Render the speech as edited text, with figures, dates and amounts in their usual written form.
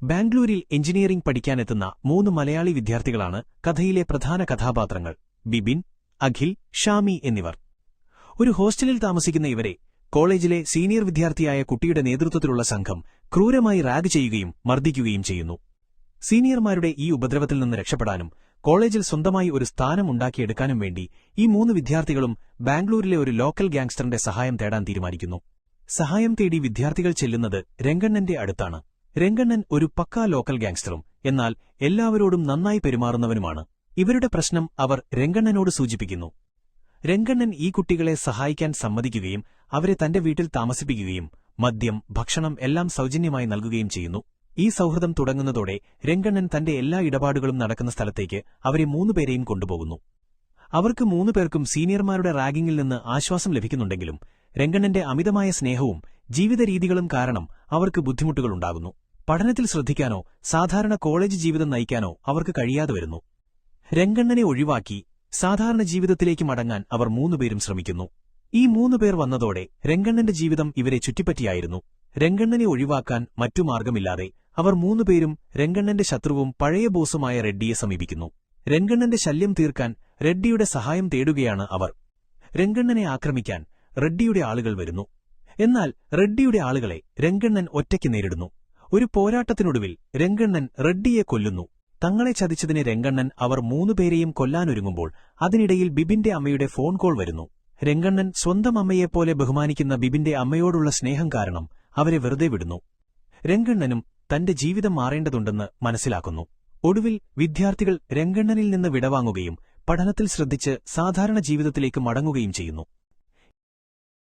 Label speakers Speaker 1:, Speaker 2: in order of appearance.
Speaker 1: ബാംഗ്ലൂരിൽ എഞ്ചിനീയറിംഗ് പഠിക്കാനെത്തുന്ന 3 മലയാളി വിദ്യാർത്ഥികളാണ് കഥയിലെ പ്രധാന കഥാപാത്രങ്ങൾ. ബിബിൻ, അഖിൽ, ഷാമി എന്നിവർ. ഒരു ഹോസ്റ്റലിൽ താമസിക്കുന്ന ഇവരെ കോളേജിലെ സീനിയർ വിദ്യാർത്ഥിയായ കുട്ടിയുടെ നേതൃത്വത്തിലുള്ള സംഘം ക്രൂരമായി റാഗ് ചെയ്യുകയും മർദ്ദിക്കുകയും ചെയ്യുന്നു. സീനിയർമാരുടെ ഈ ഉപദ്രവത്തിൽ നിന്ന് രക്ഷപ്പെടാനും കോളേജിൽ സ്വന്തമായി ഒരു സ്ഥാനം ഉണ്ടാക്കിയെടുക്കാനും വേണ്ടി ഈ 3 വിദ്യാർത്ഥികളും ബാംഗ്ലൂരിലെ ഒരു ലോക്കൽ ഗ്യാങ്സ്റ്ററിന്റെ സഹായം തേടാൻ തീരുമാനിക്കുന്നു. സഹായം തേടി വിദ്യാർത്ഥികൾ ചെല്ലുന്നത് രംഗണ്ണന്റെ അടുത്താണ്. രംഗണ്ണൻ ഒരു പക്കാ ലോക്കൽ ഗ്യാങ്സ്റ്ററും എന്നാൽ എല്ലാവരോടും നന്നായി പെരുമാറുന്നവനുമാണ്. ഇവരുടെ പ്രശ്നം അവർ രംഗണ്ണനോട് സൂചിപ്പിക്കുന്നു. രംഗണ്ണൻ ഈ കുട്ടികളെ സഹായിക്കാൻ സമ്മതിക്കുകയും അവരെ തന്റെ വീട്ടിൽ താമസിപ്പിക്കുകയും മദ്യം, ഭക്ഷണം എല്ലാം സൗജന്യമായി നൽകുകയും ചെയ്യുന്നു. ഈ സൗഹൃദം തുടങ്ങുന്നതോടെ രംഗണ്ണൻ തന്റെ എല്ലാ ഇടപാടുകളും നടക്കുന്ന സ്ഥലത്തേക്ക് അവരെ 3 പേരെയും കൊണ്ടുപോകുന്നു. അവർക്ക് 3 പേർക്കും സീനിയർമാരുടെ റാഗിങ്ങിൽ നിന്ന് ആശ്വാസം ലഭിക്കുന്നുണ്ടെങ്കിലും രംഗണ്ണന്റെ അമിതമായ സ്നേഹവും ജീവിതരീതികളും കാരണം അവർക്ക് ബുദ്ധിമുട്ടുകളുണ്ടാകുന്നു. പഠനത്തിൽ ശ്രദ്ധിക്കാനോ സാധാരണ കോളേജ് ജീവിതം നയിക്കാനോ അവർക്ക് കഴിയാതെ വരുന്നു. രംഗണ്ണനെ ഒഴിവാക്കി സാധാരണ ജീവിതത്തിലേക്ക് മടങ്ങാൻ അവർ 3 പേരും ശ്രമിക്കുന്നു. ഈ 3 പേർ വന്നതോടെ രംഗണ്ണന്റെ ജീവിതം ഇവരെ ചുറ്റിപ്പറ്റിയായിരുന്നു. രംഗണ്ണനെ ഒഴിവാക്കാൻ മറ്റു മാർഗമില്ലാതെ അവർ 3 പേരും രംഗണ്ണന്റെ ശത്രുവും പഴയ ബോസുമായ റെഡ്ഡിയെ സമീപിക്കുന്നു. രംഗണ്ണന്റെ ശല്യം തീർക്കാൻ റെഡ്ഡിയുടെ സഹായം തേടുകയാണ് അവർ. രംഗണ്ണനെ ആക്രമിക്കാൻ റെഡ്ഡിയുടെ ആളുകൾ വരുന്നു. എന്നാൽ റെഡ്ഡിയുടെ ആളുകളെ രംഗണ്ണൻ ഒറ്റയ്ക്ക് നേരിടുന്നു. ഒരു പോരാട്ടത്തിനൊടുവിൽ രംഗണ്ണൻ റെഡ്ഡിയെ കൊല്ലുന്നു. തങ്ങളെ ചതിച്ചതിന് രംഗണ്ണൻ അവർ 3 പേരെയും കൊല്ലാനൊരുങ്ങുമ്പോൾ അതിനിടയിൽ ബിബിന്റെ അമ്മയുടെ ഫോൺ കോൾ വരുന്നു. രംഗണ്ണൻ സ്വന്തം അമ്മയെപ്പോലെ ബഹുമാനിക്കുന്ന ബിബിന്റെ അമ്മയോടുള്ള സ്നേഹം കാരണം അവരെ വെറുതെ വിടുന്നു. രംഗണ്ണനും തന്റെ ജീവിതം മാറേണ്ടതുണ്ടെന്ന് മനസ്സിലാക്കുന്നു. ഒടുവിൽ വിദ്യാർത്ഥികൾ രംഗണ്ണനിൽ നിന്ന് വിടവാങ്ങുകയും പഠനത്തിൽ ശ്രദ്ധിച്ച് സാധാരണ ജീവിതത്തിലേക്ക് മടങ്ങുകയും ചെയ്യുന്നു.